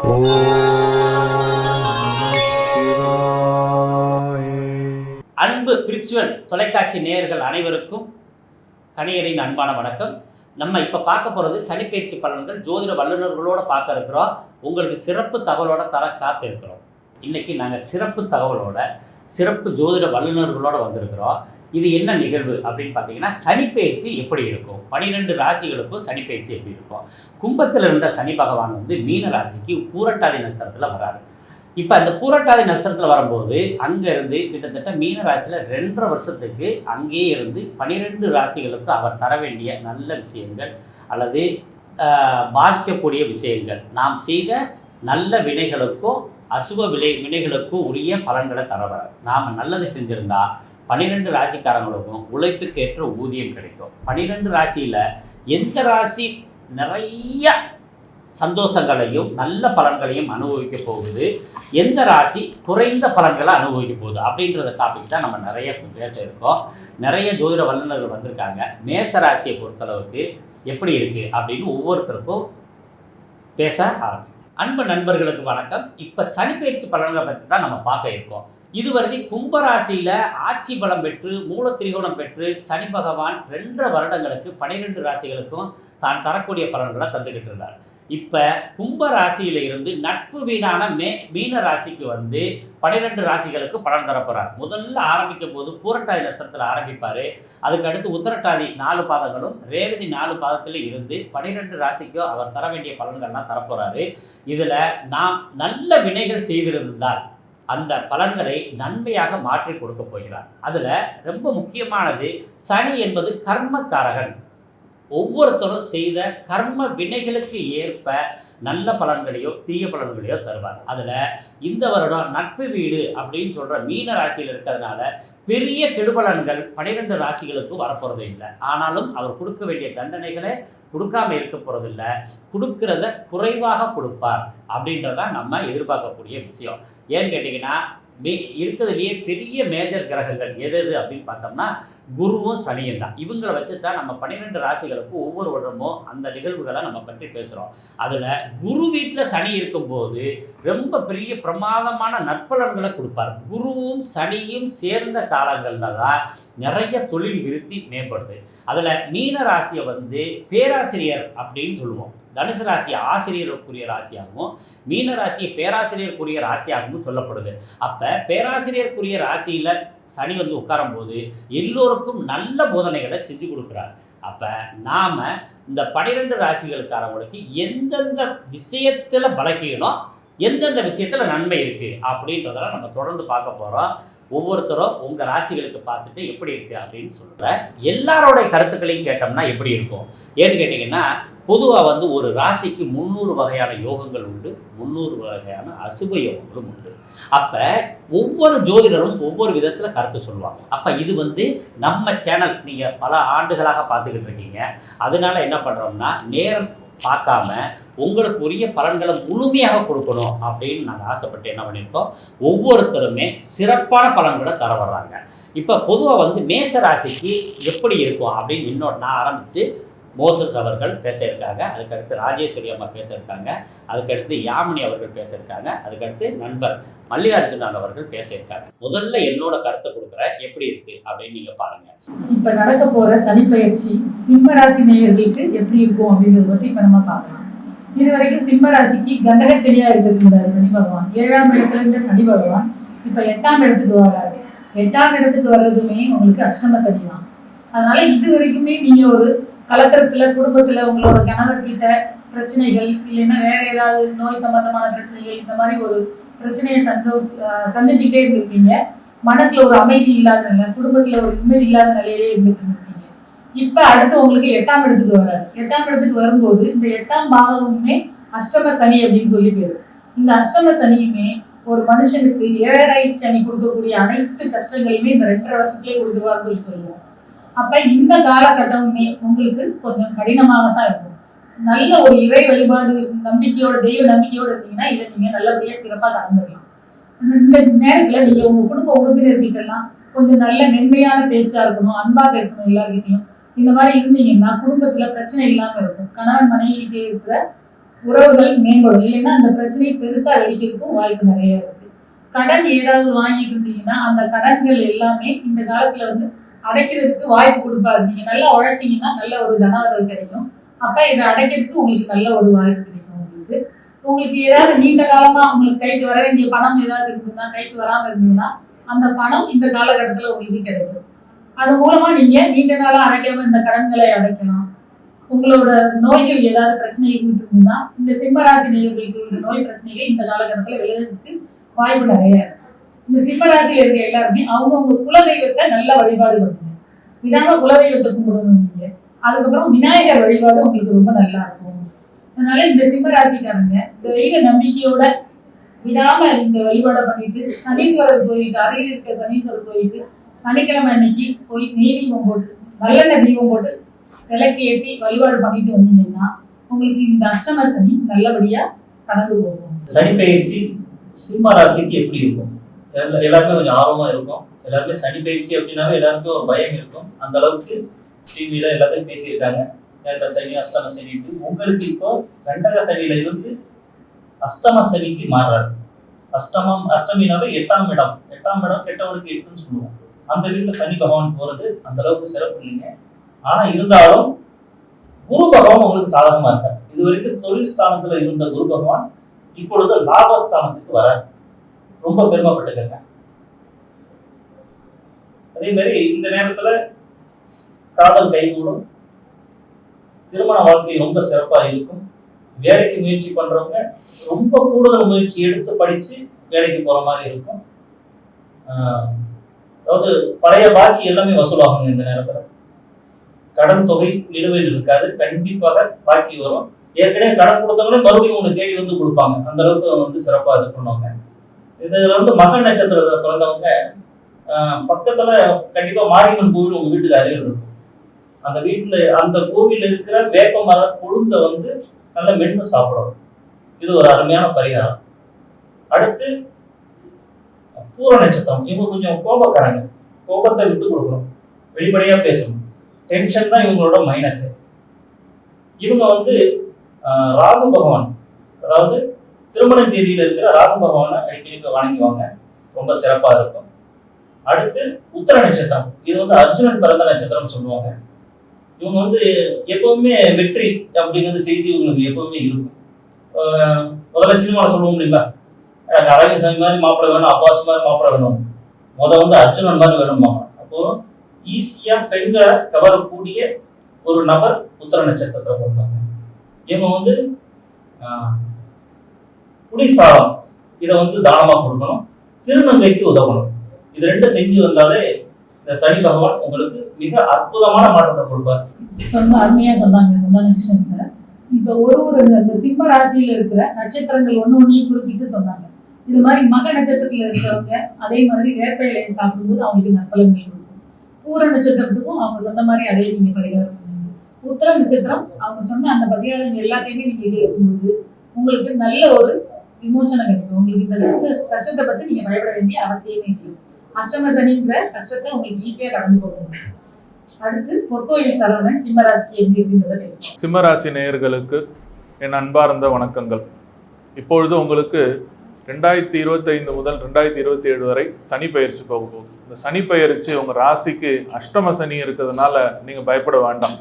அன்பு பிரிச்சுவல் தொலைக்காட்சி நேயர்கள் அனைவருக்கும் கணியரின் அன்பான வணக்கம். நம்ம இப்போ பார்க்க போகிறது சனிப்பெயர்ச்சி பலன்கள் ஜோதிட வல்லுநர்களோடு பார்க்க இருக்கிறோம். உங்களுக்கு சிறப்பு தகவலோட தர காத்து இருக்கிறோம். இன்றைக்கி நாங்கள் சிறப்பு தகவலோட சிறப்பு ஜோதிட வல்லுநர்களோடு வந்திருக்கிறோம். இது என்ன நிகழ்வு அப்படின்னு பார்த்தீங்கன்னா, சனிப்பெயர்ச்சி எப்படி இருக்கும், 12 ராசிகளுக்கும் சனிப்பெயர்ச்சி எப்படி இருக்கும். கும்பத்தில் இருந்த சனி பகவான் மீன ராசிக்கு பூரட்டாதி நட்சத்திரத்தில் வராரு. இப்போ அந்த பூரட்டாதி நட்சத்திரத்தில் வரும்போது அங்கேருந்து கிட்டத்தட்ட மீன ராசியில் 2.5 வருஷத்துக்கு அங்கேயே இருந்து 12 ராசிகளுக்கு அவர் தர வேண்டிய நல்ல விஷயங்கள் அல்லது பாதிக்கக்கூடிய விஷயங்கள், நாம் செய்த நல்ல வினைகளுக்கும் அசுப வினைகளுக்கும் உரிய பலன்களை தரவர். நாம் நல்லது செஞ்சுருந்தா 12 ராசிக்காரங்களுக்கும் உழைப்புக்கேற்ற ஊதியம் கிடைக்கும். 12 ராசியில் எந்த ராசி நிறைய சந்தோஷங்களையும் நல்ல பலன்களையும் அனுபவிக்க போகுது, எந்த ராசி குறைந்த பலன்களை அனுபவிக்க போகுது அப்படின்றத டாபிக் தான் நம்ம நிறைய பேச இருக்கோம். நிறைய ஜோதிட வல்லுநர்கள் வந்திருக்காங்க. மேச ராசியை பொறுத்தளவுக்கு எப்படி இருக்குது அப்படின்னு ஒவ்வொருத்தருக்கும் பேச ஆரம்பிக்கும். அன்பு நண்பர்களுக்கு வணக்கம். இப்போ சனிப்பெயர்ச்சி பலன்களை பற்றி தான் நம்ம பார்க்க இருக்கோம். இதுவரைக்கும் கும்பராசியில் ஆட்சி பலம் பெற்று மூல திரிகோணம் பெற்று சனி பகவான் 2.5 வருடங்களுக்கு 12 ராசிகளுக்கும் தான் தரக்கூடிய பலன்களை தந்துக்கிட்டு இருந்தார். இப்போ கும்பராசியில் இருந்து நட்பு வீணான மீன ராசிக்கு 12 ராசிகளுக்கு பலன் தரப்போகிறார். முதல்ல ஆரம்பிக்கும் போது பூரட்டாதி நட்சத்திரத்தில் ஆரம்பிப்பார். அதுக்கு அடுத்து உத்திரட்டாதி 4 பாதங்களும் ரேவதி 4 பாதத்தில் இருந்து 12 ராசிக்கும் அவர் தர வேண்டிய பலன்கள்லாம் தரப்போகிறாரு. இதில் நாம் நல்ல வினைகள் செய்திருந்தால் அந்த பலன்களை நன்மையாக மாற்றி கொடுக்க போகிறார். அதில் ரொம்ப முக்கியமானது, சனி என்பது கர்மக்காரகன். ஒவ்வொருத்தரும் செய்த கர்ம வினைகளுக்கு ஏற்ப நல்ல பலன்களையோ தீய பலன்களையோ தருவார். அதில் இந்த வருடம் நட்பு வீடு அப்படின்னு சொல்கிற மீன ராசியில் இருக்கிறதுனால பெரிய கெடுபலன்கள் 12 ராசிகளுக்கு வரப்போகிறது இல்லை. ஆனாலும் அவர் கொடுக்க வேண்டிய தண்டனைகளை கொடுக்காம இருக்க போகிறதில்ல, கொடுக்கறத குறைவாக கொடுப்பார் அப்படின்றதான் நம்ம எதிர்பார்க்கக்கூடிய விஷயம். ஏன்னு கேட்டிங்கன்னா, இருக்கிறதுலையே பெரிய மேஜர் கிரகங்கள் எது அப்படின்னு பார்த்தோம்னா குருவும் சனியும் தான். இவங்களை வச்சு தான் நம்ம 12 ராசிகளுக்கு ஒவ்வொரு வருடமும் அந்த நிகழ்வுகளை நம்ம பற்றி பேசுகிறோம். அதில் குரு வீட்டில் சனி இருக்கும்போது ரொம்ப பெரிய பிரமாதமான நற்பலன்களை கொடுப்பார். குருவும் சனியும் சேர்ந்த காலங்களில் தான் நிறைய தொழில் விருத்தி மேம்படுது. அதில் மீன ராசியை பேராசிரியர் அப்படின்னு சொல்லுவோம். தனுசு ராசி ஆசிரியருக்குரிய ராசியாகவும் மீன ராசியை பேராசிரியருக்குரிய ராசியாகவும் சொல்லப்படுது. அப்போ பேராசிரியருக்குரிய ராசியில் சனி உட்காரும் போது எல்லோருக்கும் நல்ல போதனைகளை செஞ்சு கொடுக்குறாரு. அப்போ நாம் இந்த 12 ராசிகளுக்காரவங்களுக்கு எந்தெந்த விஷயத்தில் பலக்கீனம், எந்தெந்த விஷயத்தில் நன்மை இருக்குது அப்படின்றதெல்லாம் நம்ம தொடர்ந்து பார்க்க போகிறோம். ஒவ்வொருத்தரும் உங்கள் ராசிகளுக்கு பார்த்துட்டு எப்படி இருக்குது அப்படின்னு சொல்கிற எல்லாரோடைய கருத்துக்களையும் கேட்டோம்னா எப்படி இருக்கும். ஏன்னு கேட்டிங்கன்னா, பொதுவாக ஒரு ராசிக்கு 300 வகையான யோகங்கள் உண்டு, 300 வகையான அசுப யோகங்களும் உண்டு. அப்போ ஒவ்வொரு ஜோதிடரும் ஒவ்வொரு விதத்தில் கருத்து சொல்லுவாங்க. அப்போ இது நம்ம சேனல் நீங்கள் பல ஆண்டுகளாக பார்த்துக்கிட்டு இருக்கீங்க. அதனால என்ன பண்ணுறோம்னா, நேரம் பார்க்காம உங்களுக்கு உரிய பலன்களை முழுமையாக கொடுக்கணும் அப்படின்னு நாங்கள் ஆசைப்பட்டு என்ன பண்ணியிருக்கோம், ஒவ்வொருத்தருமே சிறப்பான பலன்களை தர வர்றாங்க. இப்போ பொதுவாக மேச ராசிக்கு எப்படி இருக்கும் அப்படின்னு நான் ஆரம்பித்து மோசஸ் அவர்கள் பேச இருக்காங்க, அதுக்கடுத்து ராஜேஸ்வரி அம்மா பேச இருக்காங்க, அதுக்கடுத்து யாமினி அவர்கள் பேச இருக்காங்க, அதுக்கடுத்து நண்பர் மல்லிகார்ஜுனன் அவர்கள் பேச இருக்காங்க. முதல்ல என்னோட கருத்தை கொடுக்குறேன், எப்படி இருக்கு அப்படின்னு நீங்க பாருங்க. இப்ப நடக்க போற சனிப்பெயர்ச்சி சிம்ம ராசி நேயர்களுக்கு எப்படி இருக்கும் அப்படின்றத பத்தி இப்ப நம்ம பார்க்கலாம். இது வரைக்கும் சிம்ம ராசிக்கு கண்டக செடியா இருக்கிறது சனி பகவான். 7ஆம் இடத்துல இருந்த சனி பகவான் இப்ப 8ஆம் இடத்துக்கு வராது. 8ஆம் இடத்துக்கு வர்றதுமே உங்களுக்கு அஷ்டம சனி தான். அதனால இது வரைக்குமே நீங்க ஒரு கலத்திரத்துல குடும்பத்துல உங்களோட கணவர்கிட்ட பிரச்சனைகள், இல்லைன்னா வேற ஏதாவது நோய் சம்பந்தமான பிரச்சனைகள், இந்த மாதிரி ஒரு பிரச்சனையை சந்திச்சுக்கிட்டே இருந்திருக்கீங்க. மனசுல ஒரு அமைதி இல்லாத நிலை, குடும்பத்துல ஒரு நிம்மதி இல்லாத நிலையிலே இருந்துட்டு இருந்திருக்கீங்க. இப்ப அடுத்து உங்களுக்கு 8ஆம் இடத்துக்கு வராது. 8ஆம் இடத்துக்கு வரும்போது இந்த 8ஆம் பாவமுமே அஷ்டம சனி அப்படின்னு சொல்லி பேரு. இந்த அஷ்டம சனியுமே ஒரு மனுஷனுக்கு 7.5 சனி கொடுக்கக்கூடிய அனைத்து கஷ்டங்களையுமே இந்த 2.5 வருஷத்துலேயே கொடுத்துருவான்னு சொல்லுவோம். அப்ப இந்த காலகட்டமுமே உங்களுக்கு கொஞ்சம் கடினமாகத்தான் இருக்கும். நல்ல ஒரு இறை வழிபாடு நம்பிக்கையோட, தெய்வ நம்பிக்கையோடு இருந்தீங்கன்னா இதை நீங்க நல்லபடியா சிறப்பாக கடந்துடலாம். இந்த நேரத்துல நீங்க உங்க குடும்ப உறுப்பினர்கிட்டலாம் கொஞ்சம் நல்ல மென்மையான பேச்சா இருக்கணும், அன்பா பேசணும் எல்லார்கிட்டையும். இந்த மாதிரி இருந்தீங்கன்னா குடும்பத்துல பிரச்சனை இல்லாம இருக்கும். கணவன் மனைவிக்கிட்டே இருக்கிற உறவுகள் மேம்படும். இல்லைன்னா அந்த பிரச்சனை பெருசா வெடிக்கிறதுக்கும் வாய்ப்பு நிறைய இருக்கு. கடன் ஏதாவது வாங்கிட்டு இருந்தீங்கன்னா அந்த கடன்கள் எல்லாமே இந்த காலத்துல வந்து அடைக்கிறதுக்கு வாய்ப்பு கொடுப்பாரு. நீங்க நல்லா உழைச்சீங்கன்னா நல்ல ஒரு தனவரவு கிடைக்கும். அப்ப இதை அடைக்கிறதுக்கு உங்களுக்கு நல்ல ஒரு வாய்ப்பு கிடைக்கும். உங்களுக்கு ஏதாவது நீண்ட காலமா உங்களுக்கு கைக்கு வர வேண்டிய பணம் ஏதாவது இருக்குன்னா, கைக்கு வராம இருந்தீங்கன்னா அந்த பணம் இந்த காலகட்டத்துல உங்களுக்கு கிடைக்கும். அது மூலமா நீங்க நீண்ட நாளா அடைக்காம இந்த கடன்களை அடைக்கலாம். உங்களோட நோய்கள் ஏதாவது பிரச்சனை இருந்துருந்ததுன்னா இந்த சிம்மராசி நேயர்களுக்கு உள்ள நோய் பிரச்சனைகள் இந்த காலகட்டத்துல விலகிறதுக்கு வாய்ப்பு நிறைய இருக்கு. இந்த சிம்மராசியில இருக்க எல்லாருமே அவங்கவுங்க குலதெய்வத்தை நல்லா வழிபாடு பண்ணுங்க. விடாம குலதெய்வத்தை கும்பிடணும் நீங்க. அதுக்கப்புறம் விநாயகர் வழிபாடு உங்களுக்கு ரொம்ப நல்லா இருக்கும். அதனால இந்த சிம்மராசிக்காரங்க தெய்வ நம்பிக்கையோட விடாம இந்த வழிபாடை பண்ணிட்டு சனீஸ்வரர் கோயிலுக்கு அருகில் இருக்க சனீஸ்வரர் கோயிலுக்கு சனிக்கிழமை அன்னைக்கு போய் நெய் தீபம் போட்டு நல்லெண்ணெய் தீபம் போட்டு விளக்கு ஏற்றி வழிபாடு பண்ணிட்டு வந்தீங்கன்னா உங்களுக்கு இந்த அஷ்டம சனி நல்லபடியா கடந்து போகும். சனி பயிற்சி சிம்ம ராசிக்கு எப்படி இருக்கும்? எல்லாருமே கொஞ்சம் ஆர்வமா இருக்கும். எல்லாருமே சனி பயிற்சி அப்படின்னாவே எல்லாருக்கும் ஒரு பயம் இருக்கும். அந்த அளவுக்கு டிவியில எல்லாத்தையும் பேசியிருக்காங்க. ஏழரை சனி அஷ்டம சனிட்டு. உங்களுக்கு இப்போ கண்டக சனியில இருந்து அஷ்டம சனிக்கு மாறுறாரு. அஷ்டமினாவே எட்டாம் இடம் கெட்டவனுக்கு எட்டுன்னு சொல்லுவோம். அந்த வீட்டுல சனி பகவான் போறது அந்த அளவுக்கு சிறப்பு இல்லைங்க. ஆனா இருந்தாலும் குரு பகவான் உங்களுக்கு சாதகமா இருக்காரு. இது வரைக்கும் தொழில் ஸ்தானத்துல இருந்த குரு பகவான் இப்பொழுது லாபஸ்தானத்துக்கு வர ரொம்ப பெருமைப்பட்டுக்கங்க. அதே மாதிரி இந்த நேரத்துல காதல் கைகூடும். திருமண வாழ்க்கை ரொம்ப சிறப்பா இருக்கும். வேலைக்கு முயற்சி பண்றவங்க ரொம்ப கூடுதல் முயற்சி எடுத்து படிச்சு வேலைக்கு போற மாதிரி இருக்கும். அதாவது பழைய பாக்கி எல்லாமே வசூலாகும். இந்த நேரத்துல கடன் தொகை நிலுவையில் இருக்காது. கண்டிப்பாக பாக்கி வரும். ஏற்கனவே கடன் கொடுத்தவங்களே மறுபடியும் உங்களுக்கு தேடி வந்து கொடுப்பாங்க. அந்த அளவுக்கு வந்து சிறப்பா இது பண்ணுவாங்க. இதுல வந்து மக நட்சத்திரத்தை பிறந்தவங்க பக்கத்துல கண்டிப்பா மாரியம்மன் கோவில் உங்க வீட்டுக்கு அருகில் இருக்கும். அந்த வீட்டுல அந்த கோவில் இருக்கிற வேப்ப மர கொழுந்த வந்து நல்ல மென்னு சாப்பிடணும். இது ஒரு அருமையான பரிகாரம். அடுத்து பூர நட்சத்திரம். இவங்க கொஞ்சம் கோபக்காரங்க. கோபத்தை விட்டு கொடுக்கணும். வெளிப்படையா பேசணும். டென்ஷன் தான் இவங்களோட மைனஸ். இவங்க வந்து ராகு பகவான், அதாவது திருமண ஜீரியில இருக்கிற ராகு பகவானை அடிக்கடி வணங்குவாங்க. ரொம்ப சிறப்பா இருக்கும். அடுத்து உத்தர நட்சத்திரம். இது வந்து அர்ஜுனன் பிறந்த நட்சத்திரம் சொல்லுவாங்க. இவங்க வந்து எப்பவுமே வெற்றி அப்படிங்கிறது செய்தி இவங்களுக்கு எப்பவுமே இருக்கும். முதல்ல சினிமாவில் சொல்லுவோம் இல்லைங்களா, எனக்கு அரவிந்த் மாதிரி மாப்பிள்ளை வேணும், அப்பாஸ் மாதிரி மாப்பிள்ளை வேணும், வந்து அர்ஜுனன் மாதிரி வேணுமா. அப்போ ஈஸியா பெண்களை கவரக்கூடிய ஒரு நபர் உத்தர நட்சத்திரத்தை பிறந்தாங்க. இவங்க வந்து குடிசாலம் இதை வந்து தானமா கொடுக்கணும். திருநங்கைக்கு உதவணும். இது ரெண்டும் செஞ்சு வந்தாலே இந்த சனி பகவான் உங்களுக்கு மிக அற்புதமான மாற்றத்தை கொடுப்பார். ரொம்ப அருமையா சொன்னாங்க கிருஷ்ணன் சார். இப்ப ஒரு இந்த சிம்ம ராசியில இருக்கிற நட்சத்திரங்கள் ஒன்னையும் குறிப்பிட்டு சொன்னாங்க. இது மாதிரி மக நட்சத்திரத்துல இருக்கிறவங்க அதே மாதிரி வேப்ப இலையை சாப்பிடும்போது அவங்களுக்கு நற்பலன்கள் கொடுக்கும். பூர நட்சத்திரத்துக்கும் அவங்க சொன்ன மாதிரி அதே நீங்க பரிகாரம் பண்ணுங்க. உத்தர நட்சத்திரம் அவங்க சொன்ன அந்த பரிகாரங்கள் எல்லாத்தையுமே நீங்க கேட்கும்போது உங்களுக்கு நல்ல ஒரு விமோசனம் கிடைக்கும். உங்களுக்கு இந்த கஷ்டத்தை பத்தி நீங்க பயப்பட வேண்டிய அவசியமே இல்லை. அஷ்டம சனின்ற கஷ்டத்தை உங்களுக்கு ஈஸியா கடந்து போக முடியும். அடுத்து பொற்கோயில் சரவணன் சிம்மராசி எப்படி இருக்குன்றத பேசலாம். சிம்மராசி நேயர்களுக்கு என் அன்பார்ந்த வணக்கங்கள். இப்பொழுது உங்களுக்கு 2025 முதல் 2027 வரை சனி பயிற்சி போக போகுது. இந்த சனி பயிற்சி உங்கள் ராசிக்கு அஷ்டம சனி இருக்கிறதுனால நீங்கள் பயப்பட வேண்டாம்.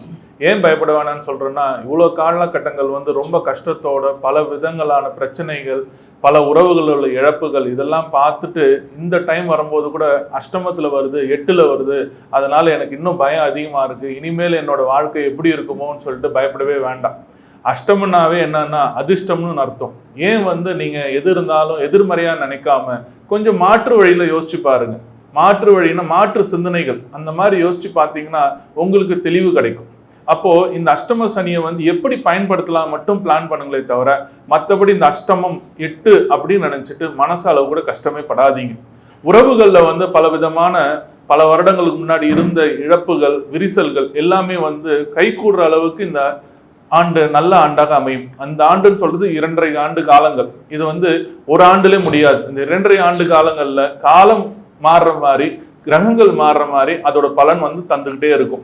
ஏன் பயப்பட வேண்டாம்னு சொல்கிறேன்னா, இவ்வளோ காலகட்டங்கள் வந்து ரொம்ப கஷ்டத்தோட பல விதங்களான பிரச்சனைகள், பல உறவுகளோட இழப்புகள் இதெல்லாம் பார்த்துட்டு இந்த டைம் வரும்போது கூட அஷ்டமத்தில் வருது, 8ல் வருது, அதனால் எனக்கு இன்னும் பயம் அதிகமாக இருக்குது, இனிமேல் என்னோட வாழ்க்கை எப்படி இருக்குமோன்னு சொல்லிட்டு பயப்படவே வேண்டாம். அஷ்டமனாவே என்னன்னா அதிர்ஷ்டம்னு அர்த்தம். ஏன் வந்து நீங்கள் எது இருந்தாலும் எதிர்மறையாக நினைக்காம கொஞ்சம் மாற்று வழியில் யோசிச்சு பாருங்க. மாற்று வழின்னா மாற்று சிந்தனைகள் அந்த மாதிரி யோசிச்சு பார்த்தீங்கன்னா உங்களுக்கு தெளிவு கிடைக்கும். அப்போது இந்த அஷ்டம சனியை வந்து எப்படி பயன்படுத்தலாம் மட்டும் பிளான் பண்ணுங்களே தவிர மற்றபடி இந்த அஷ்டமம் 8 அப்படின்னு நினச்சிட்டு மனசளவு கூட கஷ்டமே படாதீங்க. உறவுகளில் வந்து பல விதமான பல வருடங்களுக்கு முன்னாடி இருந்த இழப்புகள், விரிசல்கள் எல்லாமே வந்து கைகூடுற அளவுக்கு இந்த ஆண்டு நல்ல ஆண்டாக அமையும். அந்த ஆண்டுன்னு சொல்றது 2.5 ஆண்டு காலங்கள். இது வந்து ஒரு ஆண்டுலே முடியாது. இந்த 2.5 ஆண்டு காலங்கள்ல காலம் மாறுற மாதிரி, கிரகங்கள் மாறுற மாதிரி அதோட பலன் வந்து தந்துக்கிட்டே இருக்கும்.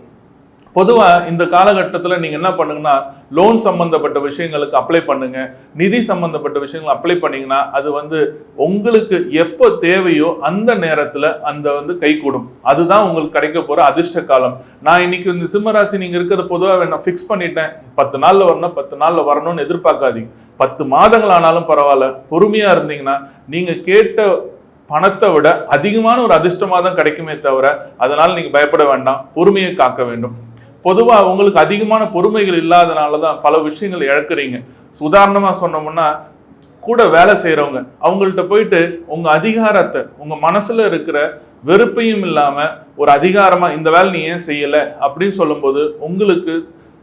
பொதுவாக இந்த காலகட்டத்தில் நீங்கள் என்ன பண்ணுங்கன்னா, லோன் சம்மந்தப்பட்ட விஷயங்களுக்கு அப்ளை பண்ணுங்க, நிதி சம்மந்தப்பட்ட விஷயங்கள் அப்ளை பண்ணீங்கன்னா அது வந்து உங்களுக்கு எப்போ தேவையோ அந்த நேரத்தில் அந்த கைகூடும். அதுதான் உங்களுக்கு கிடைக்க போகிற அதிர்ஷ்ட காலம். நான் இன்னைக்கு இந்த சிம்மராசி நீங்கள் இருக்கிற பொதுவாக நான் ஃபிக்ஸ் பண்ணிட்டேன், 10 நாளில் வரணும் 10 நாளில் வரணும்னு எதிர்பார்க்காதீங்க. 10 மாதங்கள் ஆனாலும் பரவாயில்ல, பொறுமையாக இருந்தீங்கன்னா நீங்கள் கேட்ட பணத்தை விட அதிகமான ஒரு அதிர்ஷ்டமாக தான் கிடைக்குமே தவிர, அதனால் நீங்கள் பயப்பட வேண்டாம், பொறுமையை காக்க வேண்டும். பொதுவாக உங்களுக்கு அதிகமான பொறுமைகள் இல்லாதனால தான் பல விஷயங்கள் இழக்கிறீங்க. உதாரணமாக சொன்னோம்னா, கூட வேலை செய்கிறவங்க அவங்கள்ட்ட போயிட்டு உங்கள் அதிகாரத்தை, உங்கள் மனசில் இருக்கிற வெறுப்பையும் இல்லாமல் ஒரு அதிகாரமாக இந்த வேலை நீ ஏன் செய்யலை அப்படின்னு சொல்லும்போது உங்களுக்கு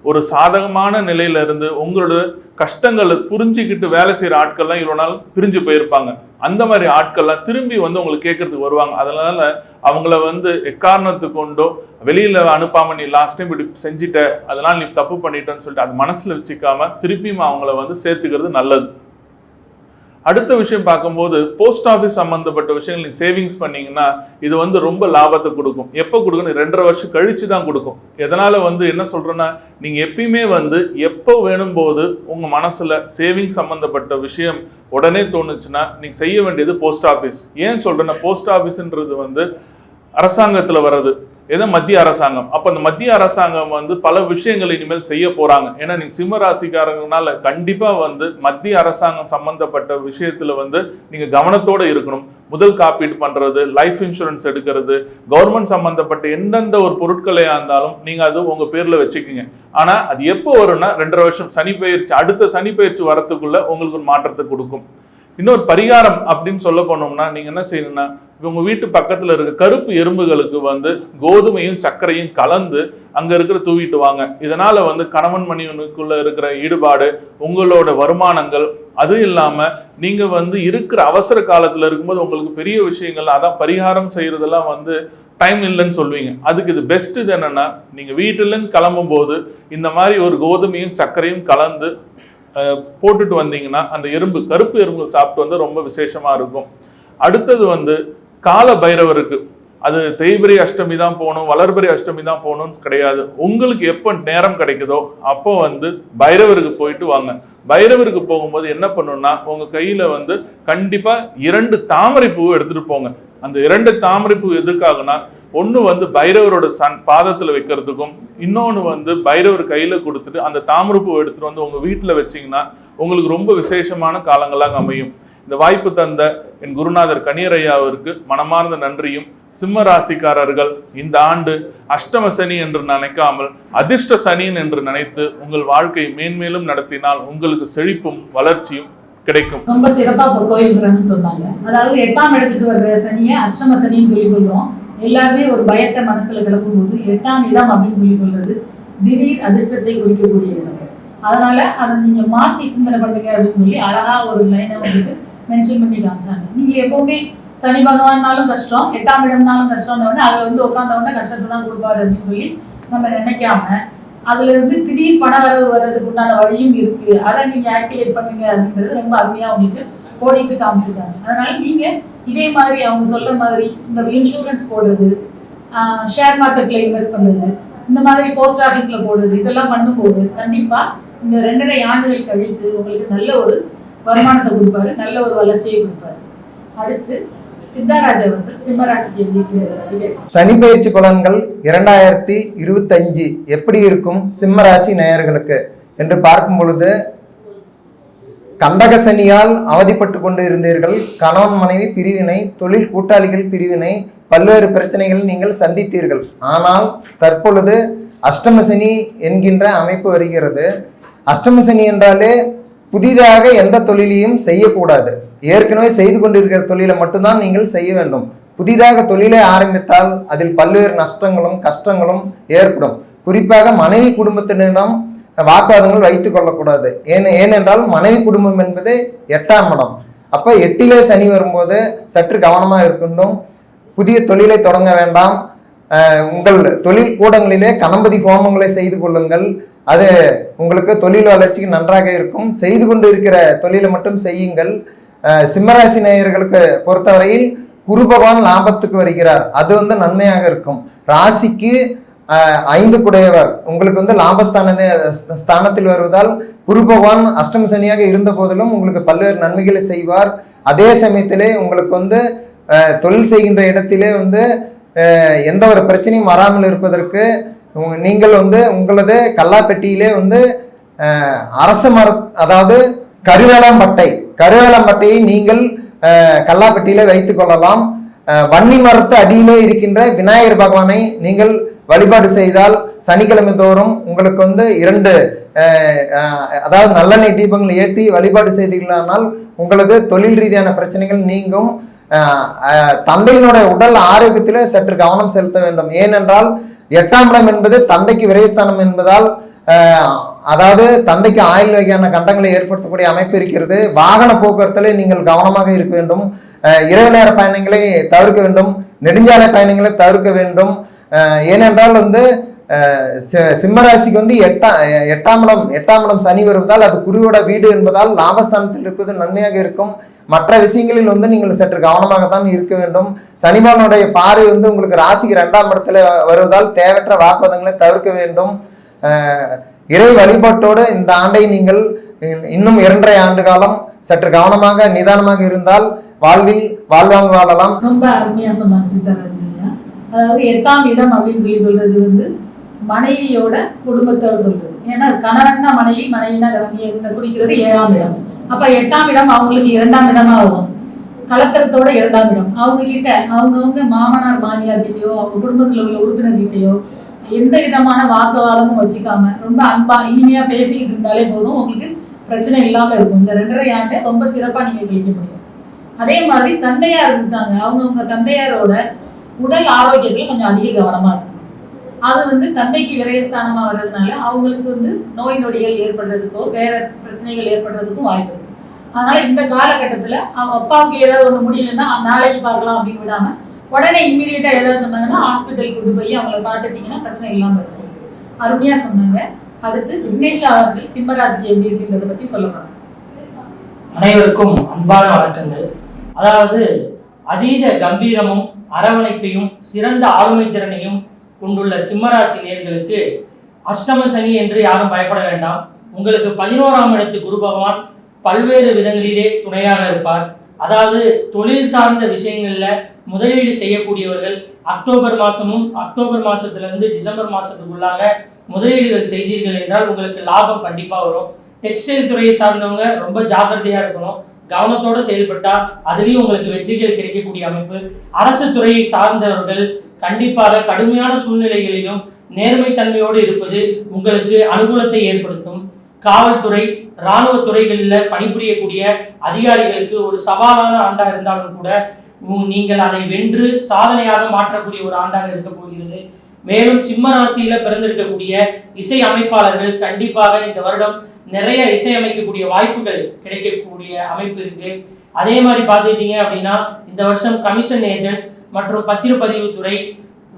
ஒரு சாதகமான நிலையில இருந்து உங்களோட கஷ்டங்களை புரிஞ்சுக்கிட்டு வேலை செய்கிற ஆட்கள்லாம் இவ்வளோ நாள் பிரிஞ்சு போயிருப்பாங்க. அந்த மாதிரி ஆட்கள்லாம் திரும்பி உங்களுக்கு கேட்கறதுக்கு வருவாங்க. அதனால அவங்கள எக்காரணத்து கொண்டோ வெளியில அனுப்பாம நீ லாஸ்ட் டைம் இப்படி செஞ்சுட்ட, அதனால நீ தப்பு பண்ணிட்டேன்னு சொல்லிட்டு அது மனசுல வச்சுக்காம திருப்பியும் அவங்கள சேர்த்துக்கிறது நல்லது. அடுத்த விஷயம் பார்க்கும்போது, போஸ்ட் ஆஃபீஸ் சம்மந்தப்பட்ட விஷயங்கள் நீங்கள் சேவிங்ஸ் பண்ணீங்கன்னா இது ரொம்ப லாபத்தை கொடுக்கும். எப்போ கொடுக்கணும்? 2.5 வருஷம் கழிச்சு தான் கொடுக்கும். எதனால் என்ன சொல்கிறேன்னா, நீங்கள் எப்பயுமே எப்போ வேணும் போது உங்கள் மனசில் சேவிங்ஸ் சம்மந்தப்பட்ட விஷயம் உடனே தோணுச்சுன்னா நீங்கள் செய்ய வேண்டியது போஸ்ட் ஆஃபீஸ். ஏன் சொல்கிறேன்னா, போஸ்ட் ஆஃபீஸுன்றது அரசாங்கத்தில் வர்றது, ஏதோ மத்திய அரசாங்கம். அப்போ அந்த மத்திய அரசாங்கம் பல விஷயங்கள் இனிமேல் செய்ய போகிறாங்க. ஏன்னா நீங்கள் சிம்ம ராசிக்காரங்கனால கண்டிப்பாக மத்திய அரசாங்கம் சம்மந்தப்பட்ட விஷயத்தில் நீங்கள் கவனத்தோடு இருக்கணும். முதல் காப்பீடு பண்ணுறது, லைஃப் இன்சூரன்ஸ் எடுக்கிறது, கவர்மெண்ட் சம்மந்தப்பட்ட எந்தெந்த ஒரு பொருட்களையாக இருந்தாலும் நீங்கள் அது உங்கள் பேரில் வச்சுக்கிங்க. ஆனால் அது எப்போ வரும்னா 2.5 வருஷம் சனி பயிற்சி, அடுத்த சனி பயிற்சி வரத்துக்குள்ளே உங்களுக்கு ஒரு மாற்றத்தை கொடுக்கும். இன்னொரு பரிகாரம் அப்படின்னு சொல்ல போனோம்னா, நீங்கள் என்ன செய்யணும்னா, உங்கள் வீட்டு பக்கத்தில் இருக்க கருப்பு எறும்புகளுக்கு கோதுமையும் சர்க்கரையும் கலந்து அங்கே இருக்கிற தூவிட்டு வாங்க. இதனால் கணவன் மனைவிக்குள்ளே இருக்கிற ஈடுபாடு, உங்களோட வருமானங்கள், அது இல்லாமல் நீங்கள் இருக்கிற அவசர காலத்தில் இருக்கும்போது உங்களுக்கு பெரிய விஷயங்கள், அதான் பரிகாரம் செய்கிறதெல்லாம் டைம் இல்லைன்னு சொல்லுவீங்க. அதுக்கு இது பெஸ்ட் இது என்னென்னா, நீங்கள் வீட்டிலேருந்து கிளம்பும் போது இந்த மாதிரி ஒரு கோதுமையும் சர்க்கரையும் கலந்து போட்டுட்டு வந்தீங்கன்னா அந்த கருப்பு எறும்புகள் சாப்பிட்டு ரொம்ப விசேஷமாக இருக்கும். அடுத்தது கால பைரவருக்கு, அது தேய்பிரை அஷ்டமி தான் போகணும், வளர்பிறை அஷ்டமி தான் போகணும்னு கிடையாது. உங்களுக்கு எப்போ நேரம் கிடைக்குதோ அப்போ பைரவருக்கு போயிட்டு வாங்க. பைரவருக்கு போகும்போது என்ன பண்ணணும்னா, உங்கள் கையில் கண்டிப்பாக 2 தாமரை பூவை எடுத்துகிட்டு போங்க. அந்த 2 தாமரை பூ எதுக்காகனா, ஒன்று பைரவரோட பாதத்தில் வைக்கிறதுக்கும், இன்னொன்று பைரவர் கையில் கொடுத்துட்டு அந்த தாமரைப்பூ எடுத்துகிட்டு உங்கள் வீட்டில் வச்சிங்கன்னா உங்களுக்கு ரொம்ப விசேஷமான காலங்களாக அமையும். இந்த வாய்ப்பு தந்த என் குருநாதர் கணியரையாவிற்கு மனமார்ந்த நன்றியும், சிம்ம ராசிக்காரர்கள் இந்த ஆண்டு அஷ்டம சனி என்று நினைக்காமல் அதிர்ஷ்ட சனின் என்று நினைத்து உங்கள் வாழ்க்கை மேன்மேலும் நடத்தினால் உங்களுக்கு செழிப்பும் வளர்ச்சியும் கிடைக்கும். ரொம்ப சிறப்பா கோயில் சொன்னாங்க. அதாவது 8ஆம் இடத்துக்கு வர்ற சனியை அஷ்டம சனின்னு சொல்றோம். எல்லாருமே ஒரு பயத்தை மனத்துல கிளப்பும் போது 8ஆம் இடம் அப்படின்னு சொல்றது திடீர் அதிர்ஷ்டத்தை குறிக்கக்கூடிய இடம். அதனால அதை நீங்க மாற்றி சிந்தனை பண்ணுங்க அப்படின்னு அழகா ஒரு லைனை மென்ஷன் பண்ணி காமிச்சாங்க. நீங்க எப்பவுமே சனி பகவான்னாலும் கஷ்டம், 8ஆம் இடம்னாலும் கஷ்டம், அதை உட்கார்ந்தவொடனே கஷ்டத்தை தான் கொடுப்பாரு அப்படின்னு நம்ம நினைக்காம, அதுல இருந்து திடீர் பண வரவு வர்றதுக்கு உண்டான வழியும் இருக்கு, அதை நீங்க ஆக்டிவேட் பண்ணுங்க அப்படின்றது ரொம்ப அருமையா உங்களுக்கு ஓடிட்டு காமிச்சிருக்காங்க. அதனால நீங்க இதே மாதிரி அவங்க சொல்ற மாதிரி இந்த இன்சூரன்ஸ் போடுறது, ஷேர் மார்க்கெட்ல இன்வெஸ்ட் பண்றது, இந்த மாதிரி போஸ்ட் ஆஃபீஸ்ல போடுறது, இதெல்லாம் பண்ணும்போது கண்டிப்பா இந்த 2.5 ஆண்டுகள் கழித்து உங்களுக்கு நல்ல ஒரு வருமானத்தை கொடுப்பாரு, நல்ல ஒரு வளர்ச்சியை கொடுப்பாரு. அடுத்து சித்தாராஜ் அவர்கள் சிம்மராசிக்கு சனி பயிற்சி பலன்கள் 2025 எப்படி இருக்கும் சிம்மராசி நேயர்களுக்கு என்று பார்க்கும் பொழுது, கண்டக சனியால் அவதிப்பட்டு கொண்டு இருந்தீர்கள். கணவன் மனைவி பிரிவினை, தொழில் கூட்டாளிகள் பிரிவினை, பல்வேறு பிரச்சனைகள் நீங்கள் சந்தித்தீர்கள். ஆனால் தற்பொழுது அஷ்டம சனி என்கின்ற அமைப்பு வருகிறது. அஷ்டம சனி என்றாலே புதிதாக எந்த தொழிலையும் செய்யக்கூடாது. ஏற்கனவே செய்து கொண்டிருக்கிற தொழிலை மட்டும்தான் நீங்கள் செய்ய வேண்டும். புதிதாக தொழிலை ஆரம்பித்தால் அதில் பல்வேறு நஷ்டங்களும் கஷ்டங்களும் ஏற்படும். குறிப்பாக மனைவி குடும்பத்தினரிடம் வாக்குவாதங்கள் வைத்துக் கொள்ளக்கூடாது. ஏனென்றால் மனைவி குடும்பம் என்பது 8ஆம் இடம். அப்ப 8லே சனி வரும்போது சற்று கவனமாக இருக்கணும். புதிய தொழிலை தொடங்க வேண்டாம். உங்கள் தொழில் கூடங்களிலே கணபதி ஹோமங்களை செய்து கொள்ளுங்கள். அது உங்களுக்கு தொழில் வளர்ச்சிக்கு நன்றாக இருக்கும். செய்து கொண்டு இருக்கிற தொழிலை மட்டும் செய்யுங்கள். சிம்மராசி நேயர்களுக்கு பொறுத்தவரையில் குரு பகவான் லாபத்துக்கு வருகிறார். அது நன்மையாக இருக்கும். ராசிக்கு 5 குடையவர் உங்களுக்கு வந்து ஸ்தானத்தில் வருவதால் குரு பகவான் அஷ்டம சனியாக இருந்த போதிலும் உங்களுக்கு பல்வேறு நன்மைகளை செய்வார். அதே சமயத்திலே உங்களுக்கு வந்து தொழில் செய்கின்ற இடத்திலே வந்து எந்த ஒரு பிரச்சனையும் வராமல் இருப்பதற்கு நீங்கள் வந்து உங்களது கல்லாப்பெட்டியிலே வந்து அரச அதாவது கருவேலம்பட்டையை நீங்கள் கல்லாப்பெட்டியிலே வைத்துக் கொள்ளலாம். வன்னி மரத்து அடியிலே இருக்கின்ற விநாயகர் பகவானை நீங்கள் வழிபாடு செய்தால் சனிக்கிழமை தோறும் உங்களுக்கு வந்து 2 அதாவது நல்லெண்ணெய் தீபங்கள் ஏற்றி வழிபாடு செய்தீர்களானால் உங்களது தொழில் ரீதியான பிரச்சனைகள் நீங்கும். தந்தையினுடைய உடல் ஆரோக்கியத்திலே சற்று கவனம் செலுத்த வேண்டும். ஏனென்றால் 8ஆம் இடம் என்பது தந்தைக்கு விரைஸ்தானம் என்பதால் அதாவது தந்தைக்கு ஆயுள் வகையான கண்டங்களை ஏற்படுத்தக்கூடிய அமைப்பு இருக்கிறது. வாகன போக்குவரத்துல நீங்கள் கவனமாக இருக்க வேண்டும். இரவு நேர பயணங்களை தவிர்க்க வேண்டும். நெடுஞ்சாலை பயணங்களை தவிர்க்க வேண்டும். ஏனென்றால் வந்து சிம்மராசிக்கு வந்து 8ஆம் இடம் சனி வருவதால் அது குருவோட வீடு என்பதால் லாபஸ்தானத்தில் இருப்பது நன்மையாக இருக்கும். மற்ற விஷயங்களில் வந்து நீங்கள் சற்று கவனமாகத்தான் இருக்க வேண்டும். சனிபகவானுடைய பார்வை வந்து உங்களுக்கு ராசிக்கு 2ஆம் இடத்துல வருவதால் தேவையற்ற வாக்குவாதங்களை தவிர்க்க வேண்டும். இறை வழிபாட்டோடு இந்த ஆண்டை நீங்கள் இன்னும் 2.5 ஆண்டு காலம் சற்று கவனமாக நிதானமாக இருந்தால் வாழ்வில் வாழ்வாங்க வாழலாம். ரொம்ப அருமையா சொன்னாங்க சித்தராஜ் ஐயா. அதாவது 8ஆம் இடம் அப்படின்னு சொல்றது வந்து மனைவியோட குடும்பத்தோட சொல்றது. ஏன்னா கணவன்னா மனைவி, மனைவினா குறிக்கிறது 7ஆம் இடம். அப்ப 8ஆம் இடம் அவங்களுக்கு 2ஆம் இடமா வரும். கலத்திரத்தோட 2ஆம் இடம். அவங்க கிட்ட அவங்கவுங்க மாமனார் மாமியார் கிட்டயோ அவங்க குடும்பத்துல உள்ள உறுப்பினர்கிட்டயோ எந்த விதமான வாக்குவாதமும் வச்சுக்காம ரொம்ப அன்பா இனிமையா பேசிக்கிட்டு இருந்தாலே போதும், உங்களுக்கு பிரச்சனை இல்லாம இருக்கும். இந்த 2.5 ஆண்டை ரொம்ப சிறப்பா நீங்க கழிக்க முடியும். அதே மாதிரி தந்தையார் இருக்காங்க, அவங்கவுங்க தந்தையாரோட உடல் ஆரோக்கியத்துல கொஞ்சம் அதிக கவனமா இருக்கும். அது வந்து தந்தைக்கு விரயஸ்தானமா வர்றதுனால அவங்களுக்கு வந்து நோய் நொடிகள் ஏற்படுறதுக்கோ வேற பிரச்சனைகள் ஏற்படுறதுக்கும் வாய்ப்பு இருக்கு. அதனால இந்த காலகட்டத்துல அவங்க அப்பாவுக்கு ஏதாவது ஒண்ணு முடியலன்னா நாளைக்கு பார்க்கலாம் அப்படின்னு விடாம உடனே இம்மீடியட்டா ஏதாவது சொன்னாங்கன்னா ஹாஸ்பிட்டல் கூட்டு போய் அவங்கள பார்த்துட்டீங்கன்னா பிரச்சனை இல்லாம இருக்கும். அருமையா சொன்னாங்க. அடுத்து விக்னேஷா அவர்கள் சிம்மராசிக்கு எப்படி இருக்குன்றத பத்தி சொல்லலாம். அனைவருக்கும் அன்பான வணக்கங்கள். அதாவது அதீத கம்பீரமும் அரவணைப்பையும் சிறந்த ஆளுமை திறனையும் கொண்டுள்ள சிம்மராசி நேயர்களுக்கு அஷ்டம சனி என்று யாரும் பயப்பட வேண்டாம். உங்களுக்கு 11ஆம் இடத்து குரு பகவான் பல்வேறு விதங்களிலே துணையாக இருப்பார். அதாவது தொழில் சார்ந்த விஷயங்கள்ல முதலீடு செய்யக்கூடியவர்கள் அக்டோபர் மாசத்திலிருந்து டிசம்பர் மாசத்துக்குள்ளாக முதலீடுகள் செய்தீர்கள் என்றால் உங்களுக்கு லாபம் கண்டிப்பா வரும். டெக்ஸ்டைல் துறையை சார்ந்தவங்க ரொம்ப ஜாக்கிரதையா இருக்கணும். கவனத்தோட செயல்பட்டா அதுலேயும் உங்களுக்கு வெற்றிகள் கிடைக்கக்கூடிய அமைப்பு. அரசு துறையை சார்ந்தவர்கள் கண்டிப்பாக கடுமையான சூழ்நிலைகளிலும் நேர்மை தன்மையோடு இருப்பது உங்களுக்கு அனுகூலத்தை ஏற்படுத்தும். காவல்துறை, இராணுவ துறைகளில் பணிபுரியக்கூடிய அதிகாரிகளுக்கு ஒரு சவாலான ஆண்டா இருந்தாலும் கூட நீங்கள் அதை வென்று சாதனையாக மாற்றக்கூடிய ஒரு ஆண்டாக இருக்க போகிறது. மேலும் சிம்ம ராசியில பிறந்திருக்கக்கூடிய இசை அமைப்பாளர்கள் கண்டிப்பாக இந்த வருடம் நிறைய இசையமைக்கக்கூடிய வாய்ப்புகள் கிடைக்கக்கூடிய அமைப்பு இருக்கு. அதே மாதிரி பார்த்துக்கிட்டீங்க அப்படின்னா இந்த வருஷம் கமிஷன் ஏஜென்ட் மற்றும் பத்திரப்பதிவு துறை,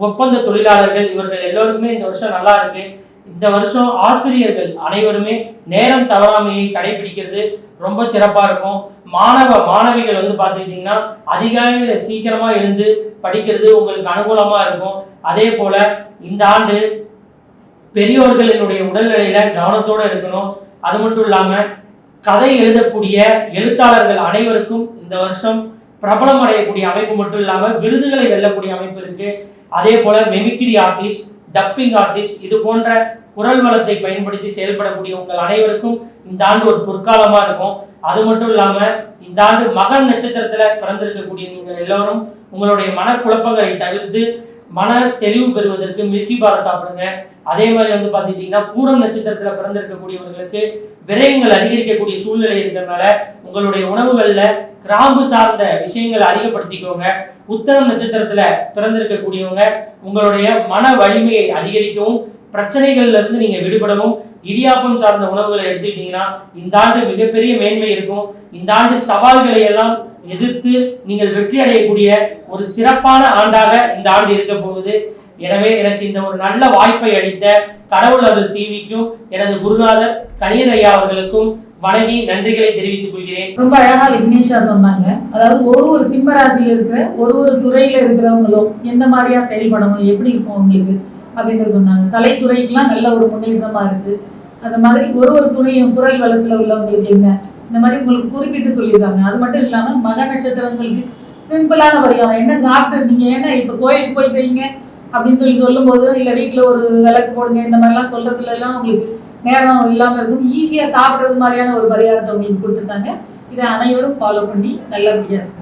ஒப்பந்த தொழிலாளர்கள் இவர்கள் எல்லோருக்குமே இந்த வருஷம் நல்லா இருக்கு. இந்த வருஷம் ஆசிரியர்கள் அனைவருமே நேரம் தவறாமையை கடைபிடிக்கிறது ரொம்ப சிறப்பா இருக்கும். மாணவிகள் வந்து பார்த்துக்கிட்டீங்கன்னா அதிகாலையில சீக்கிரமா எழுந்து படிக்கிறது உங்களுக்கு அனுகூலமா இருக்கும். அதே போல இந்த ஆண்டு பெரியோர்களினுடைய உடல்நிலையில கவனத்தோட இருக்கணும். அது மட்டும் இல்லாம கதை எழுதக்கூடிய எழுத்தாளர்கள் அனைவருக்கும் இந்த வருஷம் பிரபலம் அடையக்கூடிய அமைப்பு மட்டும் இல்லாம விருதுகளை வெல்லக்கூடிய அமைப்பு இருக்கு. அதே போல மெமிக்ரி ஆர்டிஸ்ட், டப்பிங் ஆர்டிஸ்ட், இது போன்ற குரல் வளத்தை பயன்படுத்தி செயல்படக்கூடிய உங்கள் அனைவருக்கும் இந்த ஆண்டு ஒரு பொற்காலமா இருக்கும். அது மட்டும் இல்லாம இந்த ஆண்டு மகன் நட்சத்திரத்துல பிறந்திருக்கக்கூடிய நீங்கள் எல்லோரும் உங்களுடைய மனக்குழப்பங்களை தவிர்த்து மன தெளிவு பெறுவதற்கு மில்கி பாரை சாப்பிடுங்க. அதே மாதிரி வந்து பார்த்துக்கிட்டீங்கன்னா பூரம் நட்சத்திரத்துல பிறந்திருக்கக்கூடியவர்களுக்கு விரயங்கள் அதிகரிக்கக்கூடிய சூழ்நிலை இருக்கிறதுனால உங்களுடைய உணவுகள்ல கிராம்பு சார்ந்த விஷயங்களை அதிகப்படுத்திக்கோங்க. உத்தரம் நட்சத்திரத்துல பிறந்திருக்கக்கூடியவங்க உங்களுடைய மன வலிமையை அதிகரிக்கவும் பிரச்சனைகள்ல இருந்து நீங்க விடுபடவும் இடியாப்பம் சார்ந்த உணவுகளை எடுத்துக்கிட்டீங்கன்னா இந்த ஆண்டு மிகப்பெரிய மேன்மை இருக்கும். இந்த ஆண்டு சவால்களை எல்லாம் எதிர்த்து நீங்கள் வெற்றி அடையக்கூடிய ஒரு சிறப்பான ஆண்டாக இந்த ஆண்டு இருக்க போகுது. எனவே எனக்கு இந்த ஒரு நல்ல வாய்ப்பை அளித்த கடவுள் அருள் டிவிக்கும் எனது குருநாதர் கணீர் ஐயா அவர்களுக்கும் வணங்கி நன்றிகளை தெரிவித்துக் கொள்கிறேன். ரொம்ப அழகா விக்னேஷா சொன்னாங்க. அதாவது ஒரு சிம்ம ராசியில இருக்கிற ஒரு துறையில இருக்கிறவங்களும் எந்த மாதிரியா செயல்படணும், எப்படி இருக்கும் உங்களுக்கு அப்படின்னு சொன்னாங்க. கலைத்துறைக்கெல்லாம் நல்ல ஒரு முன்னேற்றமா இருக்கு. அந்த மாதிரி ஒரு துணையும் குரல் வளத்துல உள்ளவங்களுக்கு என்ன இந்த மாதிரி உங்களுக்கு குறிப்பிட்டு சொல்லியிருக்காங்க. அது மட்டும் இல்லாம மக நட்சத்திரங்களுக்கு சிம்பிளான பரிகாரம் என்ன சாப்பிட்டு நீங்க ஏன்னா இப்ப கோயிலுக்கு போய் செய்யுங்க அப்படின்னு சொல்லும் போது இல்ல வீட்டுல ஒரு விளக்கு போடுங்க இந்த மாதிரிலாம் சொல்றதுல எல்லாம் உங்களுக்கு நேரம் இல்லாம இருக்கும். ஈஸியா சாப்பிடுறது மாதிரியான ஒரு பரிகாரத்தை உங்களுக்கு கொடுத்துருக்காங்க. இதை அனைவரும் ஃபாலோ பண்ணி நல்லபடியா இருக்கும்.